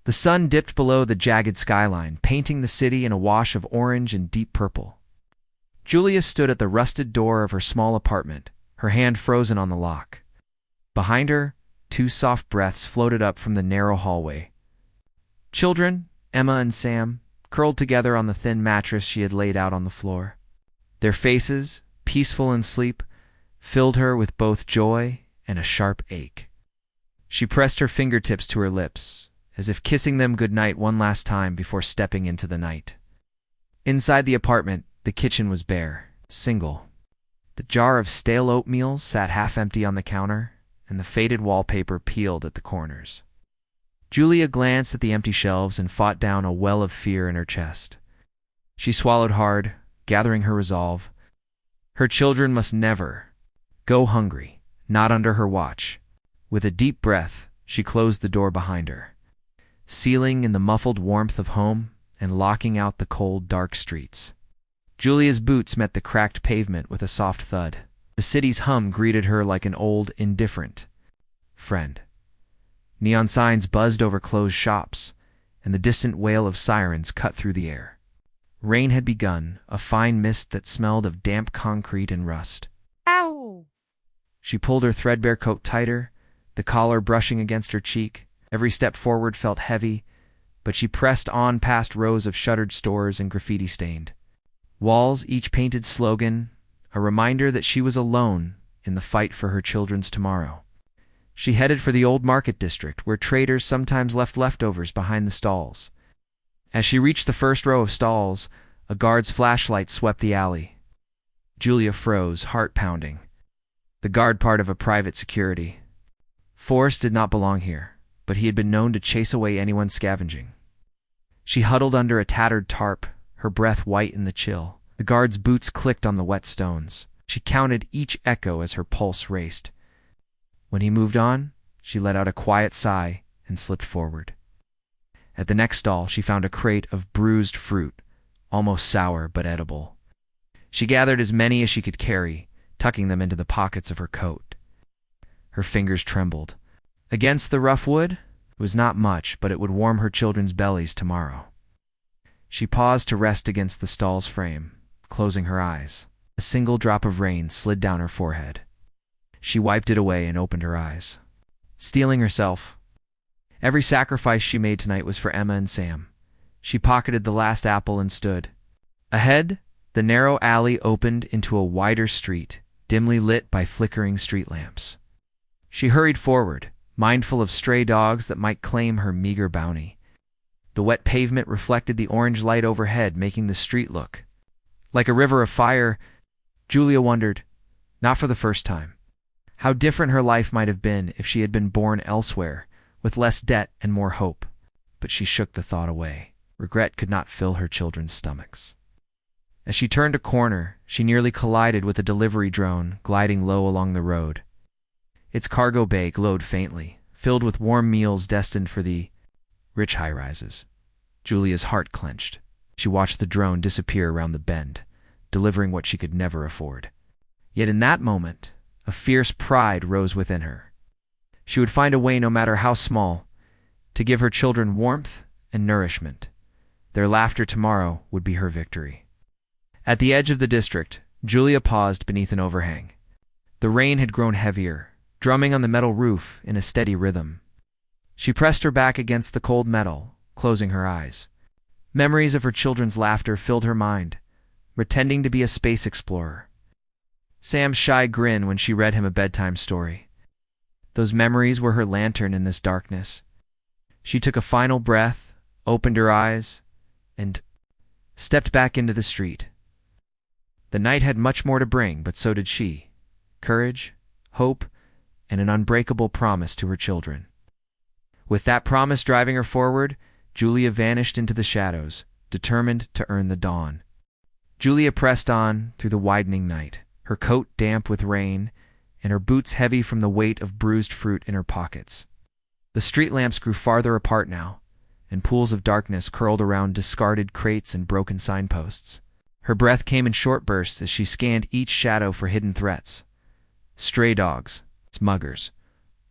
The sun dipped below the jagged skyline, painting the city in a wash of orange and deep purple. Julia stood at the rusted door of her small apartment, her hand frozen on the lock. Behind her, two soft breaths floated up from the narrow hallway. Children, Emma and Sam, curled together on the thin mattress she had laid out on the floor. Their faces, peaceful in sleep, filled her with both joy and a sharp ache. She pressed her fingertips to her lips, as if kissing them goodnight one last time before stepping into the night. Inside the apartment, the kitchen was bare, single. The jar of stale oatmeal sat half-empty on the counter, and the faded wallpaper peeled at the corners. Julia glanced at the empty shelves and fought down a well of fear in her chest. She swallowed hard, gathering her resolve. Her children must never go hungry, not under her watch. With a deep breath, she closed the door behind her, sealing in the muffled warmth of home and locking out the cold, dark streets. Julia's boots met the cracked pavement with a soft thud. The city's hum greeted her like an old, indifferent friend. Neon signs buzzed over closed shops, and the distant wail of sirens cut through the air. Rain had begun, a fine mist that smelled of damp concrete and rust. Ow! She pulled her threadbare coat tighter, the collar brushing against her cheek. Every step forward felt heavy, but she pressed on past rows of shuttered stores and graffiti-stained walls, each painted slogan, a reminder that she was alone in the fight for her children's tomorrow. She headed for the old market district, where traders sometimes left leftovers behind the stalls. As she reached the first row of stalls, a guard's flashlight swept the alley. Julia froze, heart pounding. The guard part of a private security. Forrest did not belong here, but he had been known to chase away anyone scavenging. She huddled under a tattered tarp, her breath white in the chill. The guard's boots clicked on the wet stones. She counted each echo as her pulse raced. When he moved on, she let out a quiet sigh and slipped forward. At the next stall, she found a crate of bruised fruit, almost sour but edible. She gathered as many as she could carry, tucking them into the pockets of her coat. Her fingers trembled. Against the rough wood, it was not much, but it would warm her children's bellies tomorrow. She paused to rest against the stall's frame, closing her eyes. A single drop of rain slid down her forehead. She wiped it away and opened her eyes. Steeling herself. Every sacrifice she made tonight was for Emma and Sam. She pocketed the last apple and stood. Ahead, the narrow alley opened into a wider street, dimly lit by flickering street lamps. She hurried forward, mindful of stray dogs that might claim her meager bounty. The wet pavement reflected the orange light overhead, making the street look like a river of fire. Julia wondered, not for the first time, how different her life might have been if she had been born elsewhere, with less debt and more hope. But she shook the thought away. Regret could not fill her children's stomachs. As she turned a corner, she nearly collided with a delivery drone gliding low along the road. Its cargo bay glowed faintly, filled with warm meals destined for the rich high-rises. Julia's heart clenched. She watched the drone disappear around the bend, delivering what she could never afford. Yet in that moment, a fierce pride rose within her. She would find a way, no matter how small, to give her children warmth and nourishment. Their laughter tomorrow would be her victory. At the edge of the district, Julia paused beneath an overhang. The rain had grown heavier, drumming on the metal roof in a steady rhythm. She pressed her back against the cold metal, closing her eyes. Memories of her children's laughter filled her mind, pretending to be a space explorer. Sam's shy grin when she read him a bedtime story. Those memories were her lantern in this darkness. She took a final breath, opened her eyes, and stepped back into the street. The night had much more to bring, but so did she. Courage, hope, and an unbreakable promise to her children. With that promise driving her forward, Julia vanished into the shadows, determined to earn the dawn. Julia pressed on through the widening night, her coat damp with rain, and her boots heavy from the weight of bruised fruit in her pockets. The street lamps grew farther apart now, and pools of darkness curled around discarded crates and broken signposts. Her breath came in short bursts as she scanned each shadow for hidden threats. Stray dogs, smuggers,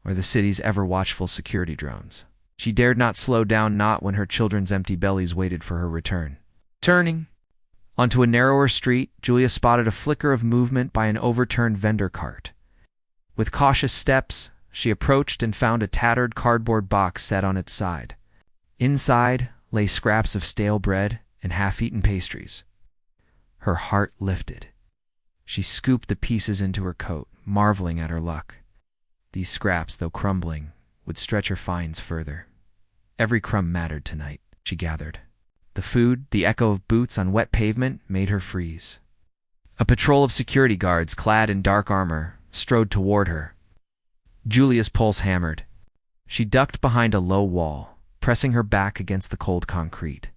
or the city's ever-watchful security drones. She dared not slow down, not when her children's empty bellies waited for her return. Turning onto a narrower street, Julia spotted a flicker of movement by an overturned vendor cart. With cautious steps, she approached and found a tattered cardboard box set on its side. Inside lay scraps of stale bread and half-eaten pastries. Her heart lifted. She scooped the pieces into her coat, marveling at her luck. These scraps, though crumbling, would stretch her finds further. Every crumb mattered tonight, she gathered. The food, the echo of boots on wet pavement, made her freeze. A patrol of security guards, clad in dark armor, strode toward her. Julia's pulse hammered. She ducked behind a low wall, pressing her back against the cold concrete.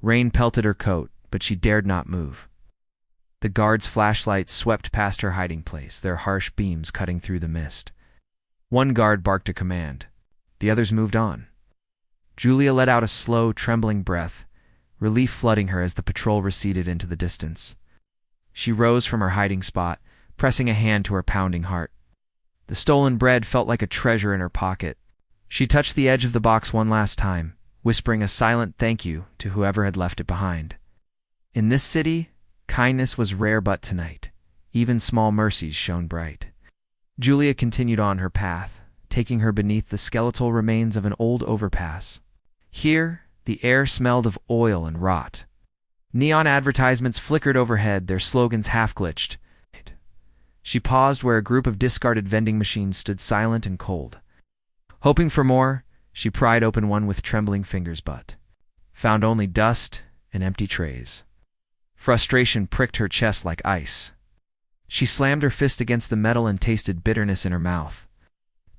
Rain pelted her coat, but she dared not move. The guards' flashlights swept past her hiding place, their harsh beams cutting through the mist. One guard barked a command. The others moved on. Julia let out a slow, trembling breath, relief flooding her as the patrol receded into the distance. She rose from her hiding spot, pressing a hand to her pounding heart. The stolen bread felt like a treasure in her pocket. She touched the edge of the box one last time, whispering a silent thank you to whoever had left it behind. In this city, kindness was rare, but tonight, even small mercies shone bright. Julia continued on her path, taking her beneath the skeletal remains of an old overpass. Here, the air smelled of oil and rot. Neon advertisements flickered overhead, their slogans half-glitched. She paused where a group of discarded vending machines stood silent and cold. Hoping for more, she pried open one with trembling fingers, but found only dust and empty trays. Frustration pricked her chest like ice. She slammed her fist against the metal and tasted bitterness in her mouth.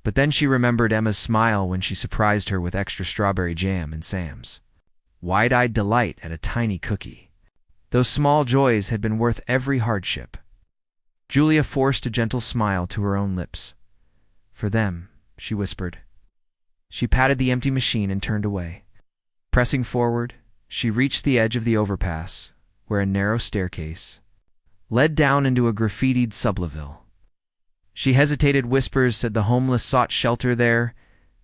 But then she remembered Emma's smile when she surprised her with extra strawberry jam and Sam's wide-eyed delight at a tiny cookie. Those small joys had been worth every hardship. Julia forced a gentle smile to her own lips. For them, she whispered. She patted the empty machine and turned away. Pressing forward, she reached the edge of the overpass, where a narrow staircase led down into a graffitied sublevel. She hesitated. Whispers said the homeless sought shelter there,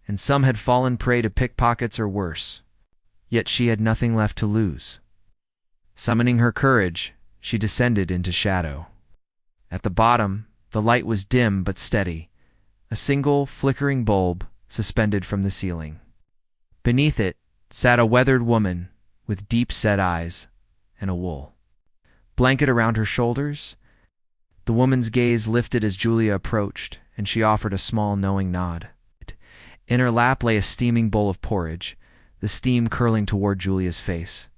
and some had fallen prey to pickpockets or worse. Yet she had nothing left to lose. Summoning her courage, she descended into shadow. At the bottom, the light was dim but steady, a single flickering bulb suspended from the ceiling. Beneath it sat a weathered woman with deep-set eyes and a wool blanket around her shoulders. The woman's gaze lifted as Julia approached, and she offered a small, knowing nod. In her lap lay a steaming bowl of porridge, the steam curling toward Julia's face.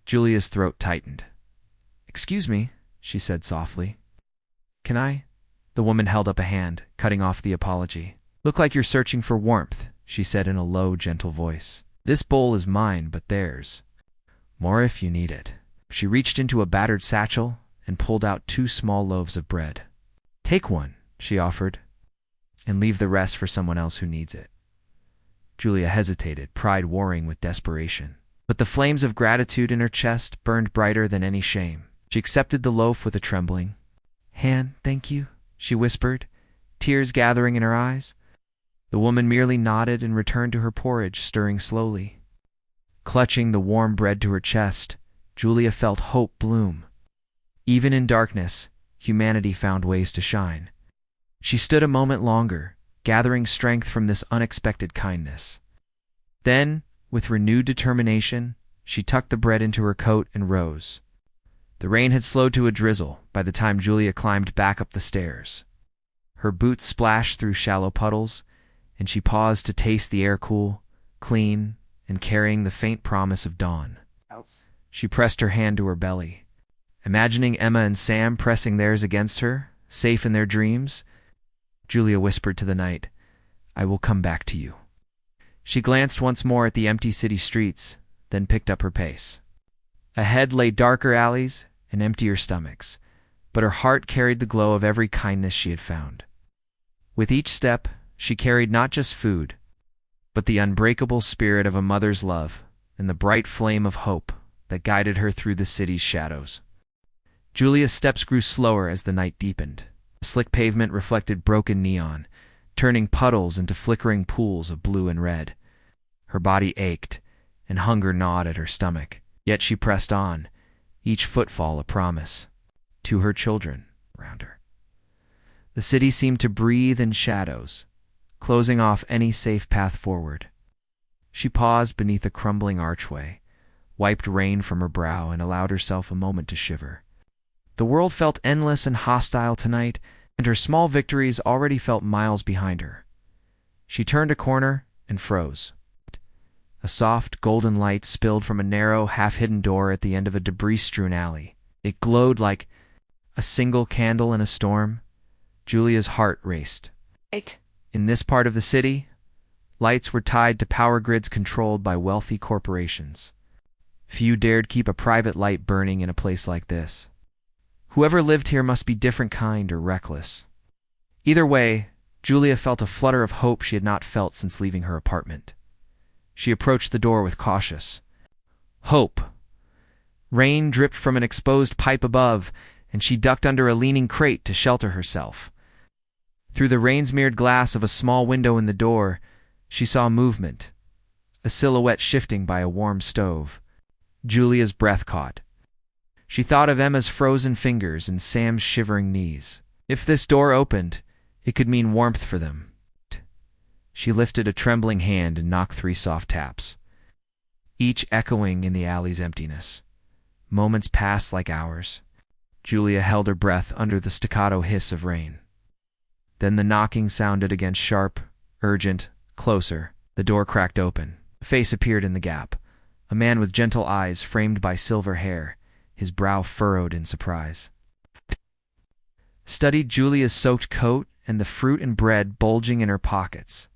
Julia's throat tightened. "Excuse me," she said softly. "Can I?" The woman held up a hand, cutting off the apology. "Look like you're searching for warmth," she said in a low, gentle voice. "This bowl is mine, but theirs. More if you need it." She reached into a battered satchel and pulled out 2 small loaves of bread. "Take one," she offered, "and leave the rest for someone else who needs it." Julia hesitated, pride warring with desperation. But the flames of gratitude in her chest burned brighter than any shame. She accepted the loaf with a trembling hand. "Thank you," she whispered, tears gathering in her eyes. The woman merely nodded and returned to her porridge, stirring slowly. Clutching the warm bread to her chest, Julia felt hope bloom. Even in darkness, humanity found ways to shine. She stood a moment longer, gathering strength from this unexpected kindness. Then, with renewed determination, she tucked the bread into her coat and rose. The rain had slowed to a drizzle by the time Julia climbed back up the stairs. Her boots splashed through shallow puddles, and she paused to taste the air cool, clean, and carrying the faint promise of dawn. She pressed her hand to her belly. Imagining Emma and Sam pressing theirs against her, safe in their dreams, Julia whispered to the night, "I will come back to you." She glanced once more at the empty city streets, then picked up her pace. Ahead lay darker alleys and emptier stomachs, but her heart carried the glow of every kindness she had found. With each step, she carried not just food, but the unbreakable spirit of a mother's love and the bright flame of hope that guided her through the city's shadows. Julia's steps grew slower as the night deepened. The slick pavement reflected broken neon, turning puddles into flickering pools of blue and red. Her body ached, and hunger gnawed at her stomach. Yet she pressed on, each footfall a promise to her children around her. The city seemed to breathe in shadows, closing off any safe path forward. She paused beneath a crumbling archway, wiped rain from her brow, and allowed herself a moment to shiver. The world felt endless and hostile tonight, and her small victories already felt miles behind her. She turned a corner and froze. A soft, golden light spilled from a narrow, half-hidden door at the end of a debris-strewn alley. It glowed like a single candle in a storm. Julia's heart raced. In this part of the city, lights were tied to power grids controlled by wealthy corporations. Few dared keep a private light burning in a place like this. Whoever lived here must be different kind or reckless. Either way, Julia felt a flutter of hope she had not felt since leaving her apartment. She approached the door with cautious hope. Rain dripped from an exposed pipe above, and she ducked under a leaning crate to shelter herself. Through the rain-smeared glass of a small window in the door, she saw movement, a silhouette shifting by a warm stove. Julia's breath caught. She thought of Emma's frozen fingers and Sam's shivering knees. If this door opened, it could mean warmth for them. She lifted a trembling hand and knocked 3 soft taps, each echoing in the alley's emptiness. Moments passed like hours. Julia held her breath under the staccato hiss of rain. Then the knocking sounded again, sharp, urgent, closer. The door cracked open. A face appeared in the gap, a man with gentle eyes framed by silver hair, his brow furrowed in surprise. Studied Julia's soaked coat and the fruit and bread bulging in her pockets.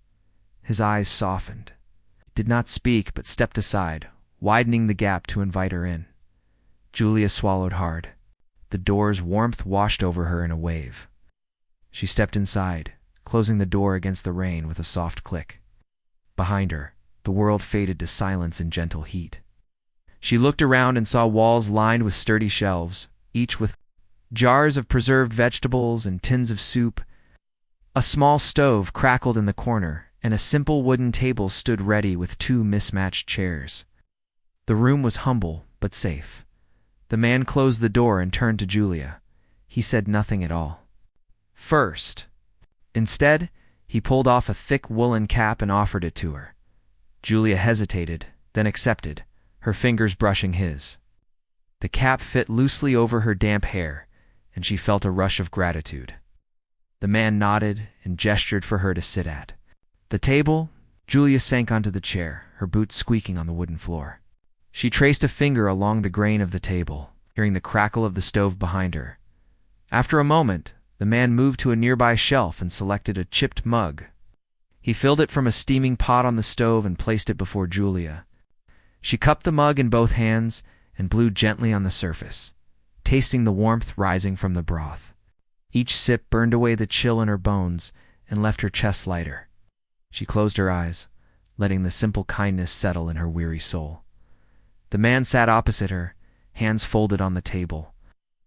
His eyes softened. He did not speak, but stepped aside, widening the gap to invite her in. Julia swallowed hard. The door's warmth washed over her in a wave. She stepped inside, closing the door against the rain with a soft click. Behind her, the world faded to silence and gentle heat. She looked around and saw walls lined with sturdy shelves, each with jars of preserved vegetables and tins of soup. A small stove crackled in the corner, and a simple wooden table stood ready with 2 mismatched chairs. The room was humble but safe. The man closed the door and turned to Julia. He said nothing at all. First. Instead, he pulled off a thick woolen cap and offered it to her. Julia hesitated, then accepted, her fingers brushing his. The cap fit loosely over her damp hair, and she felt a rush of gratitude. The man nodded and gestured for her to sit at the table. Julia sank onto the chair, her boots squeaking on the wooden floor. She traced a finger along the grain of the table, hearing the crackle of the stove behind her. After a moment, the man moved to a nearby shelf and selected a chipped mug. He filled it from a steaming pot on the stove and placed it before Julia. She cupped the mug in both hands and blew gently on the surface, tasting the warmth rising from the broth. Each sip burned away the chill in her bones and left her chest lighter. She closed her eyes, letting the simple kindness settle in her weary soul. The man sat opposite her, hands folded on the table.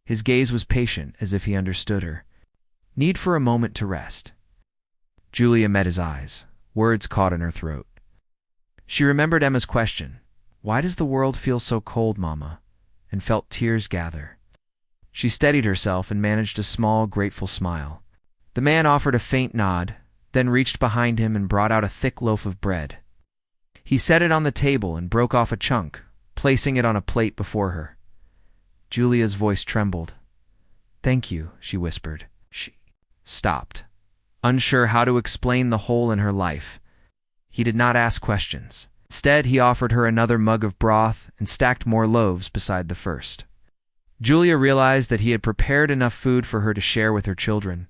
His gaze was patient, as if he understood her need for a moment to rest. Julia met his eyes, words caught in her throat. She remembered Emma's question, "Why does the world feel so cold, Mama?" and felt tears gather. She steadied herself and managed a small, grateful smile. The man offered a faint nod, then reached behind him and brought out a thick loaf of bread. He set it on the table and broke off a chunk, placing it on a plate before her. Julia's voice trembled. "Thank you," she whispered. She stopped, unsure how to explain the hole in her life. He did not ask questions. Instead, he offered her another mug of broth and stacked more loaves beside the first. Julia realized that he had prepared enough food for her to share with her children.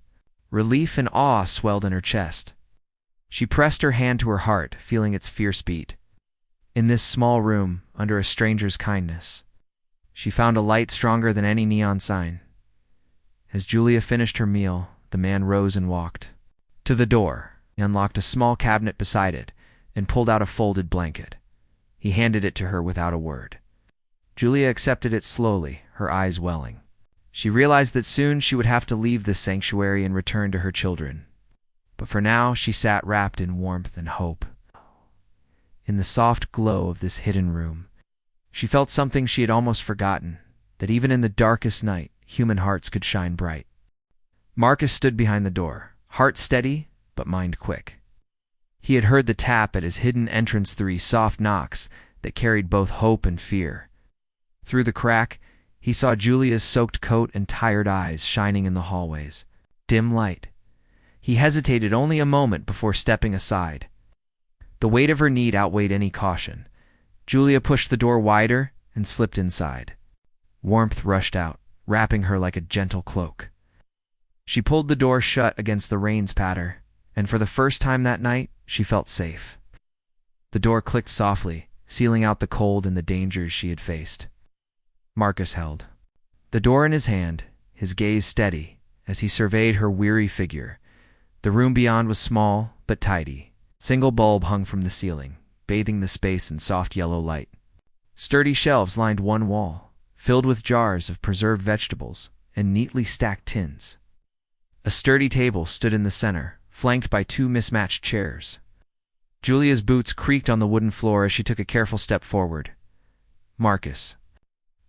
Relief and awe swelled in her chest. She pressed her hand to her heart, feeling its fierce beat. In this small room, under a stranger's kindness, she found a light stronger than any neon sign. As Julia finished her meal, the man rose and walked to the door. He unlocked a small cabinet beside it and pulled out a folded blanket. He handed it to her without a word. Julia accepted it slowly, her eyes welling. She realized that soon she would have to leave this sanctuary and return to her children. But for now, she sat wrapped in warmth and hope. in the soft glow of this hidden room. She felt something she had almost forgotten, that even in the darkest night, human hearts could shine bright. Marcus stood behind the door, heart steady, but mind quick. He had heard the tap at his hidden entrance, 3 soft knocks that carried both hope and fear. Through the crack, he saw Julia's soaked coat and tired eyes shining in the hallways. Dim light. He hesitated only a moment before stepping aside. The weight of her need outweighed any caution. Julia pushed the door wider and slipped inside. Warmth rushed out, wrapping her like a gentle cloak. She pulled the door shut against the rain's patter, and for the first time that night, she felt safe. The door clicked softly, sealing out the cold and the dangers she had faced. Marcus held the door in his hand, his gaze steady, as he surveyed her weary figure. The room beyond was small, but tidy. Single bulb hung from the ceiling, bathing the space in soft yellow light. Sturdy shelves lined one wall, filled with jars of preserved vegetables and neatly stacked tins. A sturdy table stood in the center, flanked by 2 mismatched chairs. Julia's boots creaked on the wooden floor as she took a careful step forward. Marcus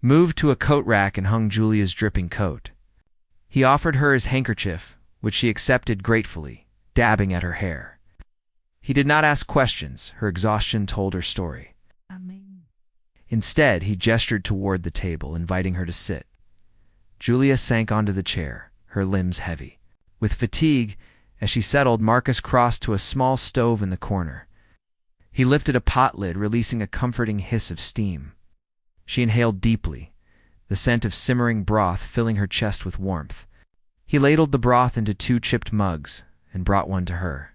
moved to a coat rack and hung Julia's dripping coat. He offered her his handkerchief, which she accepted gratefully, dabbing at her hair. He did not ask questions. Her exhaustion told her story. Instead, he gestured toward the table, inviting her to sit. Julia sank onto the chair, her limbs heavy. With fatigue, as she settled, Marcus crossed to a small stove in the corner. He lifted a pot lid, releasing a comforting hiss of steam. She inhaled deeply, the scent of simmering broth filling her chest with warmth. He ladled the broth into 2 chipped mugs and brought one to her.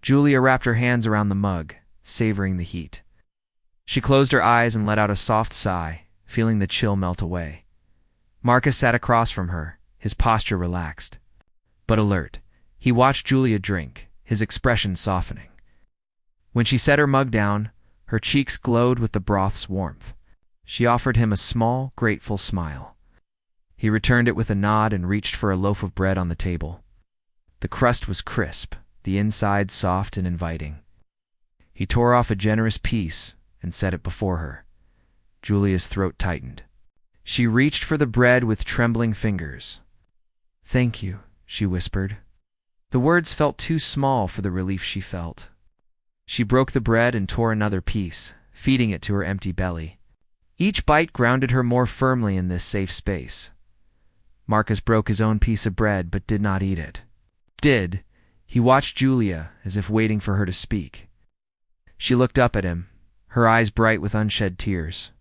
Julia wrapped her hands around the mug, savoring the heat. She closed her eyes and let out a soft sigh, feeling the chill melt away. Marcus sat across from her, his posture relaxed, but alert. He watched Julia drink, his expression softening. When she set her mug down, her cheeks glowed with the broth's warmth. She offered him a small, grateful smile. He returned it with a nod and reached for a loaf of bread on the table. The crust was crisp, the inside soft and inviting. He tore off a generous piece and set it before her. Julia's throat tightened. She reached for the bread with trembling fingers. "Thank you," she whispered. The words felt too small for the relief she felt. She broke the bread and tore another piece, feeding it to her empty belly. Each bite grounded her more firmly in this safe space. Marcus broke his own piece of bread but did not eat it. He watched Julia as if waiting for her to speak. She looked up at him, her eyes bright with unshed tears.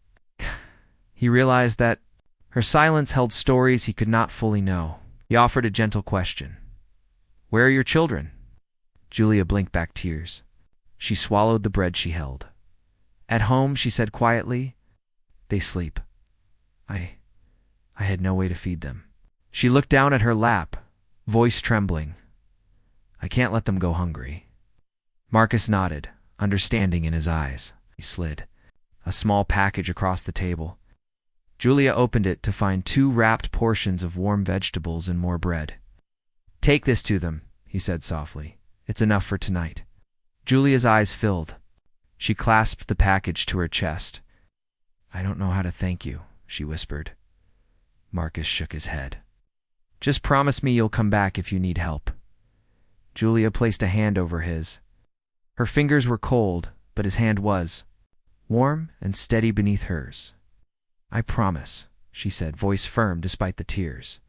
He realized that her silence held stories he could not fully know. He offered a gentle question. "Where are your children?" Julia blinked back tears. She swallowed the bread she held. "At home," she said quietly. "They sleep. I had no way to feed them." She looked down at her lap, voice trembling. "I can't let them go hungry." Marcus nodded, understanding in his eyes. He slid a small package across the table. Julia opened it to find 2 wrapped portions of warm vegetables and more bread. "Take this to them," he said softly. "It's enough for tonight." Julia's eyes filled. She clasped the package to her chest. "I don't know how to thank you," she whispered. Marcus shook his head. "Just promise me you'll come back if you need help." Julia placed a hand over his. Her fingers were cold, but his hand was warm and steady beneath hers. "I promise," she said, voice firm despite the tears.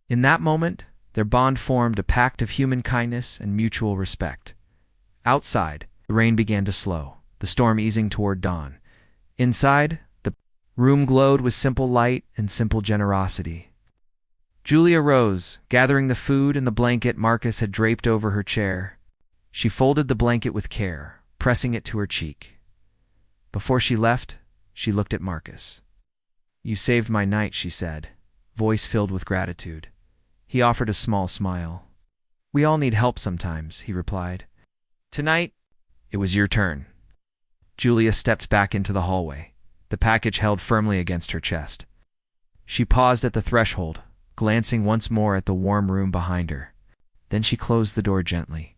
In that moment, their bond formed a pact of human kindness and mutual respect. Outside, the rain began to slow, the storm easing toward dawn. Inside, the room glowed with simple light and simple generosity. Julia rose, gathering the food and the blanket Marcus had draped over her chair. She folded the blanket with care, pressing it to her cheek. Before she left, she looked at Marcus. "You saved my night," she said, voice filled with gratitude. He offered a small smile. "We all need help sometimes," he replied. "Tonight, it was your turn." Julia stepped back into the hallway, the package held firmly against her chest. She paused at the threshold, glancing once more at the warm room behind her. Then she closed the door gently,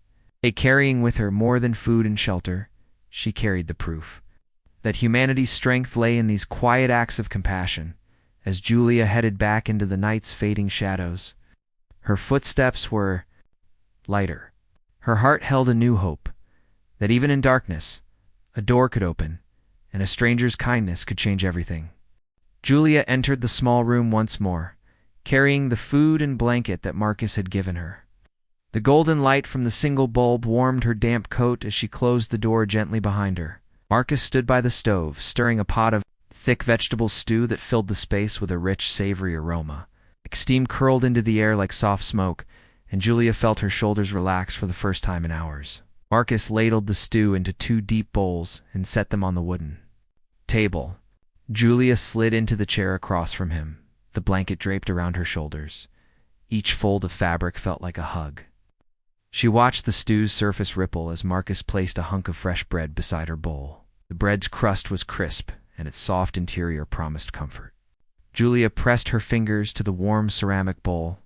carrying with her more than food and shelter. she carried the proof that humanity's strength lay in these quiet acts of compassion. As Julia headed back into the night's fading shadows, her footsteps were lighter. Her heart held a new hope, that even in darkness, a door could open, and a stranger's kindness could change everything. Julia entered the small room once more, carrying the food and blanket that Marcus had given her. The golden light from the single bulb warmed her damp coat as she closed the door gently behind her. Marcus stood by the stove, stirring a pot of thick vegetable stew that filled the space with a rich, savory aroma. Steam curled into the air like soft smoke, and Julia felt her shoulders relax for the first time in hours. Marcus ladled the stew into 2 deep bowls and set them on the wooden table. Julia slid into the chair across from him, the blanket draped around her shoulders. Each fold of fabric felt like a hug. She watched the stew's surface ripple as Marcus placed a hunk of fresh bread beside her bowl. The bread's crust was crisp, and its soft interior promised comfort. Julia pressed her fingers to the warm ceramic bowl,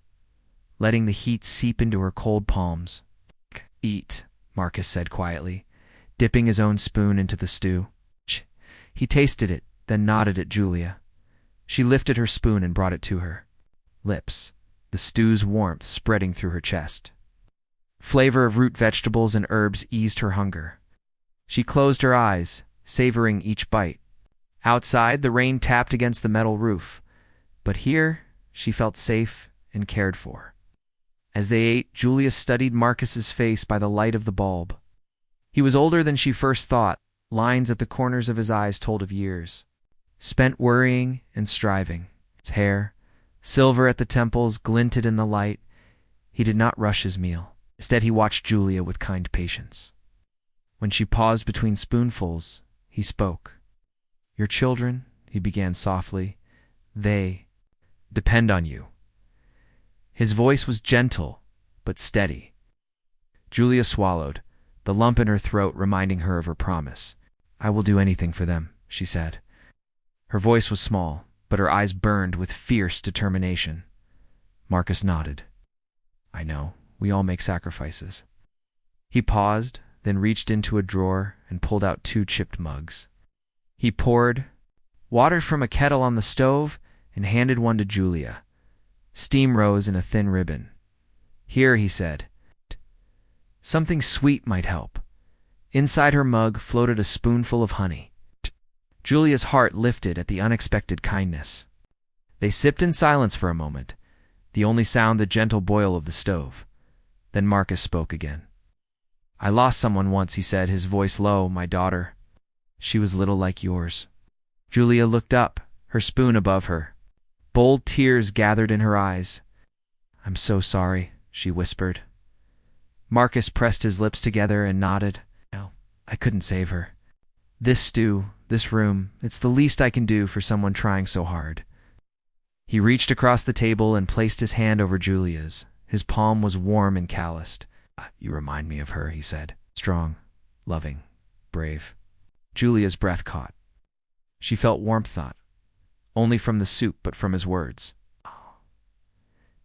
letting the heat seep into her cold palms. "Eat," Marcus said quietly, dipping his own spoon into the stew. He tasted it, then nodded at Julia. She lifted her spoon and brought it to her lips, the stew's warmth spreading through her chest. Flavor of root vegetables and herbs eased her hunger. She closed her eyes, savoring each bite. Outside, the rain tapped against the metal roof, but here she felt safe and cared for. As they ate, Julia studied Marcus's face by the light of the bulb. He was older than she first thought. Lines at the corners of his eyes told of years spent worrying and striving. His hair, silver at the temples, glinted in the light. He did not rush his meal. Instead, he watched Julia with kind patience. When she paused between spoonfuls, he spoke. "Your children," he began softly, "they depend on you." His voice was gentle, but steady. Julia swallowed, the lump in her throat reminding her of her promise. "I will do anything for them," she said. Her voice was small, but her eyes burned with fierce determination. Marcus nodded. "I know. We all make sacrifices." He paused, then reached into a drawer and pulled out 2 chipped mugs. He poured water from a kettle on the stove and handed one to Julia. Steam rose in a thin ribbon. "Here," he said. "Something sweet might help." Inside her mug floated a spoonful of honey. Julia's heart lifted at the unexpected kindness. They sipped in silence for a moment, the only sound the gentle boil of the stove. Then Marcus spoke again. "I lost someone once," he said, his voice low, "my daughter. She was little like yours." Julia looked up, her spoon above her. Bold tears gathered in her eyes. "I'm so sorry," she whispered. Marcus pressed his lips together and nodded. "No, I couldn't save her. This stew, this room, it's the least I can do for someone trying so hard." He reached across the table and placed his hand over Julia's. His palm was warm and calloused. "You remind me of her," he said. "Strong, loving, brave." Julia's breath caught. She felt warmth not only from the soup but from his words.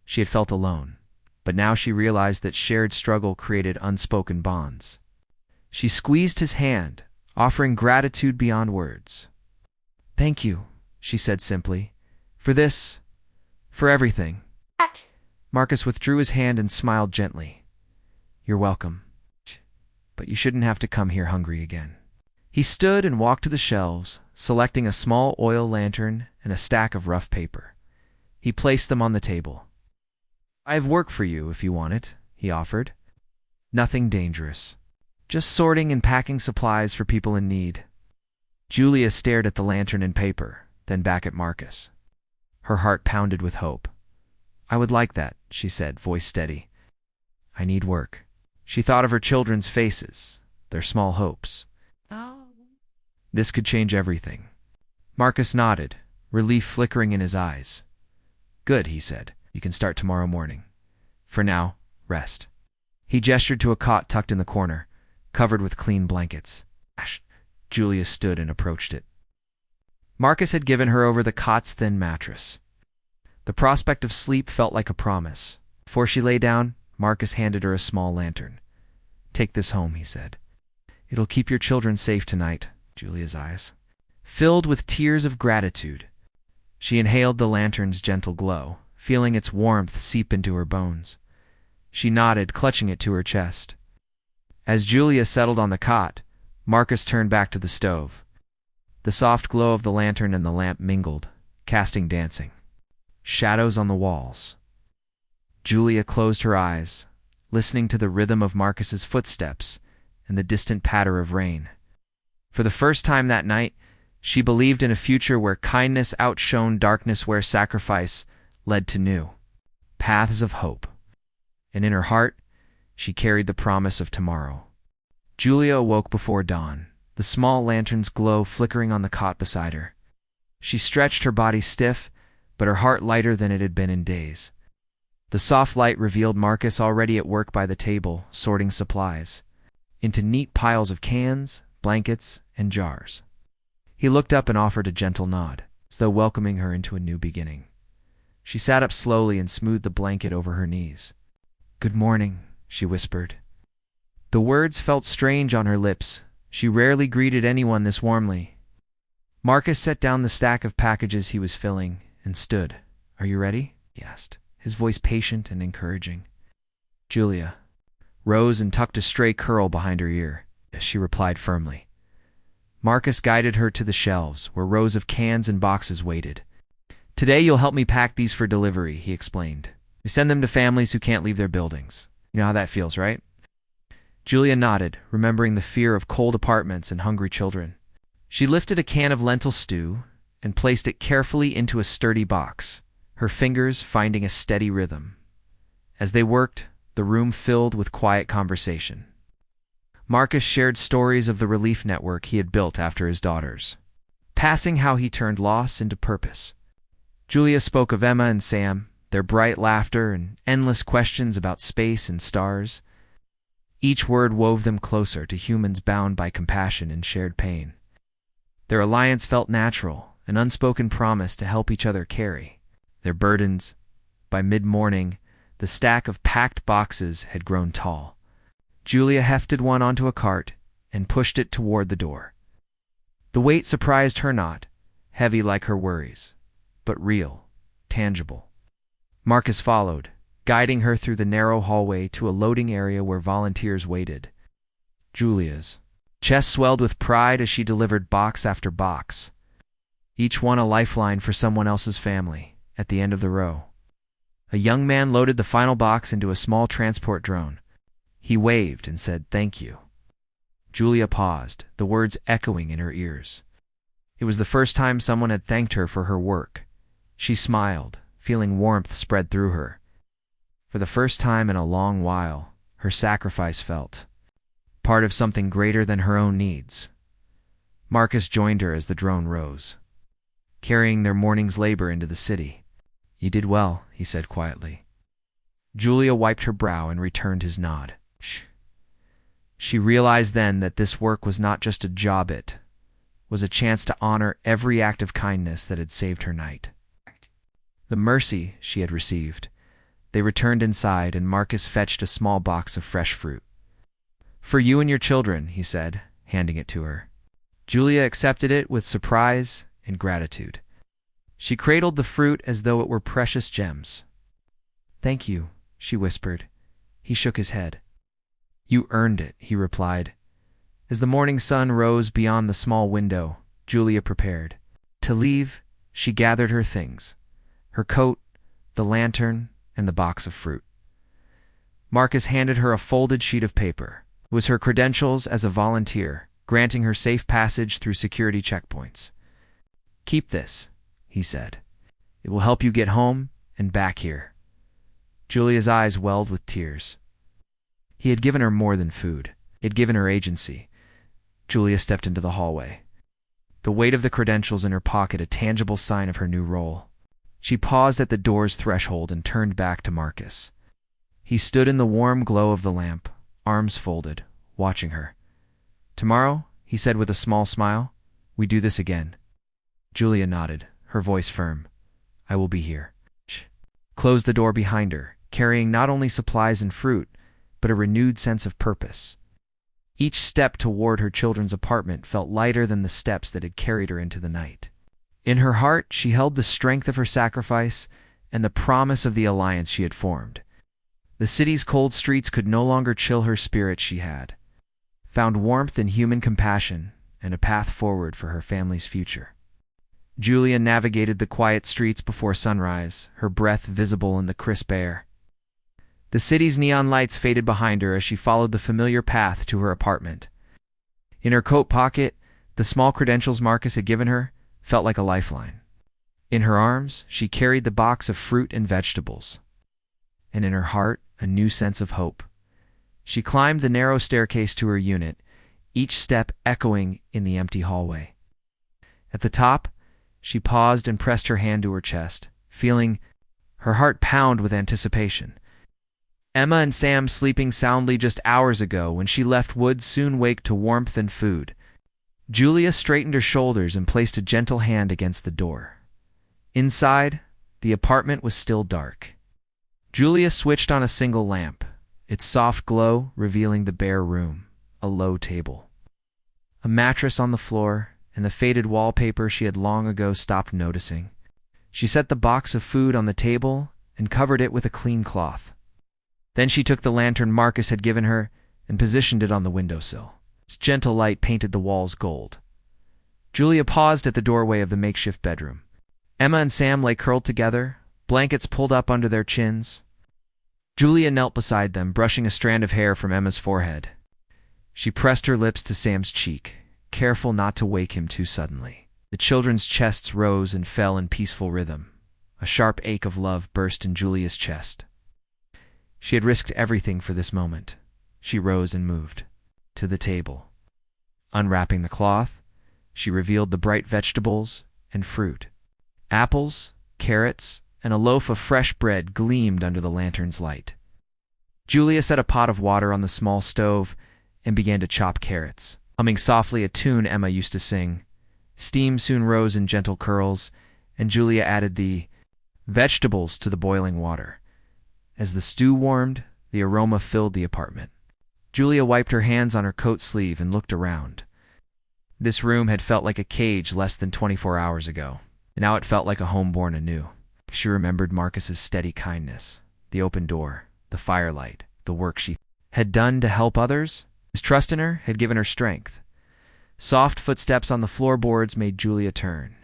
She had felt alone, but now she realized that shared struggle created unspoken bonds. She squeezed his hand, offering gratitude beyond words. "Thank you," she said simply, "for this, for everything." Marcus withdrew his hand and smiled gently. "You're welcome, but you shouldn't have to come here hungry again." He stood and walked to the shelves, selecting a small oil lantern and a stack of rough paper. He placed them on the table. "I have work for you if you want it," he offered. "Nothing dangerous. Just sorting and packing supplies for people in need." Julia stared at the lantern and paper, then back at Marcus. Her heart pounded with hope. "I would like that," she said, voice steady. "I need work." She thought of her children's faces, their small hopes. This could change everything. Marcus nodded, relief flickering in his eyes. "Good," he said. "You can start tomorrow morning. For now, rest." He gestured to a cot tucked in the corner, covered with clean blankets. Julia stood and approached it. Marcus had given her over the cot's thin mattress. The prospect of sleep felt like a promise. Before she lay down, Marcus handed her a small lantern. "Take this home," he said. It'll keep your children safe tonight. Julia's eyes filled with tears of gratitude. She inhaled the lantern's gentle glow, feeling its warmth seep into her bones. She nodded, clutching it to her chest. As Julia settled on the cot, Marcus turned back to the stove. The soft glow of the lantern and the lamp mingled, casting dancing shadows on the walls. Julia closed her eyes, listening to the rhythm of Marcus's footsteps and the distant patter of rain. For the first time that night, she believed in a future where kindness outshone darkness, where sacrifice led to new paths of hope. And in her heart, she carried the promise of tomorrow. Julia awoke before dawn, the small lantern's glow flickering on the cot beside her. She stretched, her body stiff, but her heart lighter than it had been in days. The soft light revealed Marcus already at work by the table, sorting supplies into neat piles of cans, blankets, and jars. He looked up and offered a gentle nod, as though welcoming her into a new beginning. She sat up slowly and smoothed the blanket over her knees. "Good morning," she whispered. The words felt strange on her lips. She rarely greeted anyone this warmly. Marcus set down the stack of packages he was filling and stood. "Are you ready?" he asked, his voice patient and encouraging. Julia rose and tucked a stray curl behind her ear. She replied firmly. Marcus guided her to the shelves, where rows of cans and boxes waited. "Today you'll help me pack these for delivery," he explained. "We send them to families who can't leave their buildings. You know how that feels, right?" Julia nodded, remembering the fear of cold apartments and hungry children. She lifted a can of lentil stew and placed it carefully into a sturdy box, her fingers finding a steady rhythm. As they worked, the room filled with quiet conversation. Marcus shared stories of the relief network he had built after his daughters, passing how he turned loss into purpose. Julia spoke of Emma and Sam, their bright laughter and endless questions about space and stars. Each word wove them closer to humans bound by compassion and shared pain. Their alliance felt natural, an unspoken promise to help each other carry their burdens. By mid-morning, the stack of packed boxes had grown tall. Julia hefted one onto a cart and pushed it toward the door. The weight surprised her not, heavy like her worries, but real, tangible. Marcus followed, guiding her through the narrow hallway to a loading area where volunteers waited. Julia's chest swelled with pride as she delivered box after box, each one a lifeline for someone else's family. At the end of the row, a young man loaded the final box into a small transport drone. He waved and said, "Thank you." Julia paused, the words echoing in her ears. It was the first time someone had thanked her for her work. She smiled, feeling warmth spread through her. For the first time in a long while, her sacrifice felt part of something greater than her own needs. Marcus joined her as the drone rose, carrying their morning's labor into the city. "You did well," he said quietly. Julia wiped her brow and returned his nod. She realized then that this work was not just a job, it was a chance to honor every act of kindness that had saved her night. The mercy she had received. They returned inside, and Marcus fetched a small box of fresh fruit. "For you and your children," he said, handing it to her. Julia accepted it with surprise and gratitude. She cradled the fruit as though it were precious gems. "Thank you," she whispered. He shook his head. "You earned it," he replied. As the morning sun rose beyond the small window, Julia prepared to leave. She gathered her things, her coat, the lantern, and the box of fruit. Marcus handed her a folded sheet of paper. It was her credentials as a volunteer, granting her safe passage through security checkpoints. "Keep this," he said. "It will help you get home and back here." Julia's eyes welled with tears. He had given her more than food. He had given her agency. Julia stepped into the hallway, the weight of the credentials in her pocket a tangible sign of her new role. She paused at the door's threshold and turned back to Marcus. He stood in the warm glow of the lamp, arms folded, watching her. "Tomorrow," he said with a small smile, "we do this again." Julia nodded, her voice firm. "I will be here." She closed the door behind her, carrying not only supplies and fruit, but a renewed sense of purpose. Each step toward her children's apartment felt lighter than the steps that had carried her into the night. In her heart, she held the strength of her sacrifice and the promise of the alliance she had formed. The city's cold streets could no longer chill her spirit. She had found warmth in human compassion and a path forward for her family's future. Julia navigated the quiet streets before sunrise, her breath visible in the crisp air. The city's neon lights faded behind her as she followed the familiar path to her apartment. In her coat pocket, the small credentials Marcus had given her felt like a lifeline. In her arms, she carried the box of fruit and vegetables. And in her heart, a new sense of hope. She climbed the narrow staircase to her unit, each step echoing in the empty hallway. At the top, she paused and pressed her hand to her chest, feeling her heart pound with anticipation. Emma and Sam, sleeping soundly just hours ago when she left, would soon wake to warmth and food. Julia straightened her shoulders and placed a gentle hand against the door. Inside, the apartment was still dark. Julia switched on a single lamp, its soft glow revealing the bare room, a low table, a mattress on the floor, and the faded wallpaper she had long ago stopped noticing. She set the box of food on the table and covered it with a clean cloth. Then she took the lantern Marcus had given her and positioned it on the windowsill. Its gentle light painted the walls gold. Julia paused at the doorway of the makeshift bedroom. Emma and Sam lay curled together, blankets pulled up under their chins. Julia knelt beside them, brushing a strand of hair from Emma's forehead. She pressed her lips to Sam's cheek, careful not to wake him too suddenly. The children's chests rose and fell in peaceful rhythm. A sharp ache of love burst in Julia's chest. She had risked everything for this moment. She rose and moved to the table. Unwrapping the cloth, she revealed the bright vegetables and fruit. Apples, carrots, and a loaf of fresh bread gleamed under the lantern's light. Julia set a pot of water on the small stove and began to chop carrots, humming softly a tune Emma used to sing. Steam soon rose in gentle curls, and Julia added the vegetables to the boiling water. As the stew warmed, the aroma filled the apartment. Julia wiped her hands on her coat sleeve and looked around. This room had felt like a cage less than 24 hours ago. Now it felt like a home born anew. She remembered Marcus's steady kindness, the open door, the firelight, the work she had done to help others. His trust in her had given her strength. Soft footsteps on the floorboards made Julia turn.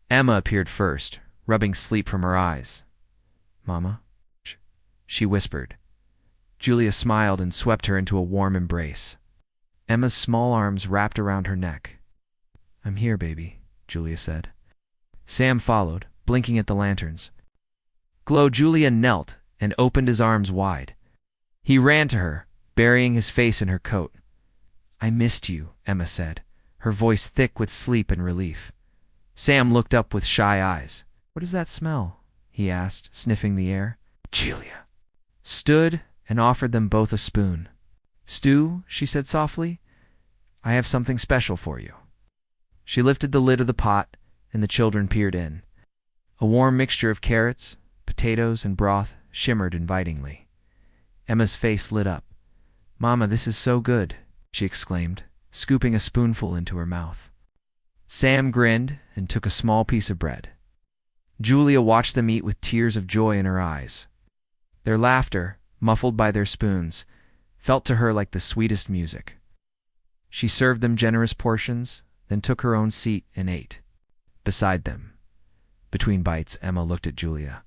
Emma appeared first, rubbing sleep from her eyes. "Mama?" she whispered. Julia smiled and swept her into a warm embrace. Emma's small arms wrapped around her neck. "I'm here, baby," Julia said. Sam followed, blinking at the lanterns. Julia knelt and opened his arms wide. He ran to her, burying his face in her coat. "I missed you," Emma said, her voice thick with sleep and relief. Sam looked up with shy eyes. "What does that smell?" he asked, sniffing the air. Julia stood and offered them both a spoon. "Stew," she said softly. "I have something special for you." She lifted the lid of the pot, and the children peered in. A warm mixture of carrots, potatoes, and broth shimmered invitingly. Emma's face lit up. "Mama, this is so good," she exclaimed, scooping a spoonful into her mouth. Sam grinned and took a small piece of bread. Julia watched them eat with tears of joy in her eyes. Their laughter, muffled by their spoons, felt to her like the sweetest music. She served them generous portions, then took her own seat and ate. Beside them. Between bites, Emma looked at Julia.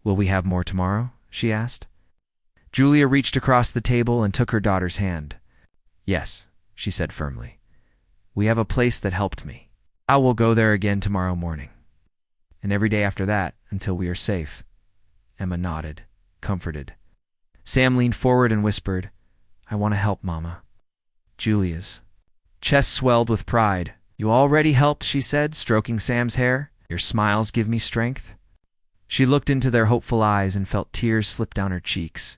"Will we have more tomorrow?" she asked. Julia reached across the table and took her daughter's hand. "Yes," she said firmly. "We have a place that helped me. I will go there again tomorrow morning. And every day after that, until we are safe." Emma nodded, comforted. Sam leaned forward and whispered, "I want to help, Mama." Julia's chest swelled with pride. "You already helped," she said, stroking Sam's hair. "Your smiles give me strength." She looked into their hopeful eyes and felt tears slip down her cheeks.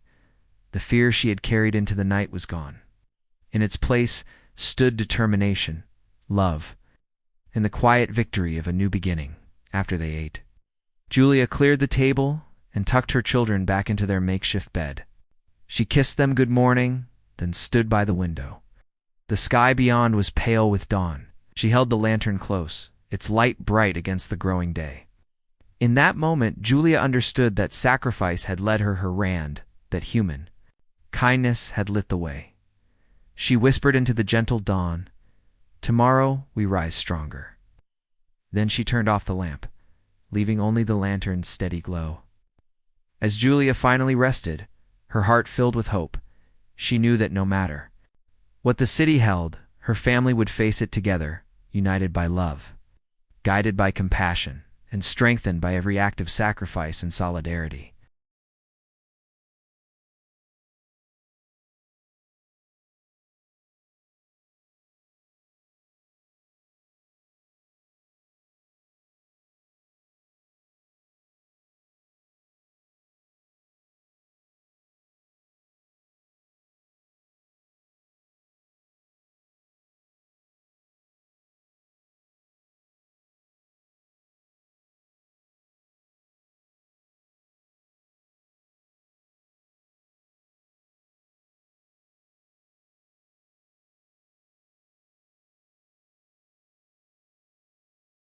The fear she had carried into the night was gone. In its place stood determination, love, and the quiet victory of a new beginning. After they ate, Julia cleared the table and tucked her children back into their makeshift bed. She kissed them good morning, then stood by the window. The sky beyond was pale with dawn. She held the lantern close, its light bright against the growing day. In that moment, Julia understood that sacrifice had led her Rand, that human kindness had lit the way. She whispered into the gentle dawn, "Tomorrow we rise stronger." Then she turned off the lamp, leaving only the lantern's steady glow. As Julia finally rested, her heart filled with hope, she knew that no matter what the city held, her family would face it together, united by love, guided by compassion, and strengthened by every act of sacrifice and solidarity.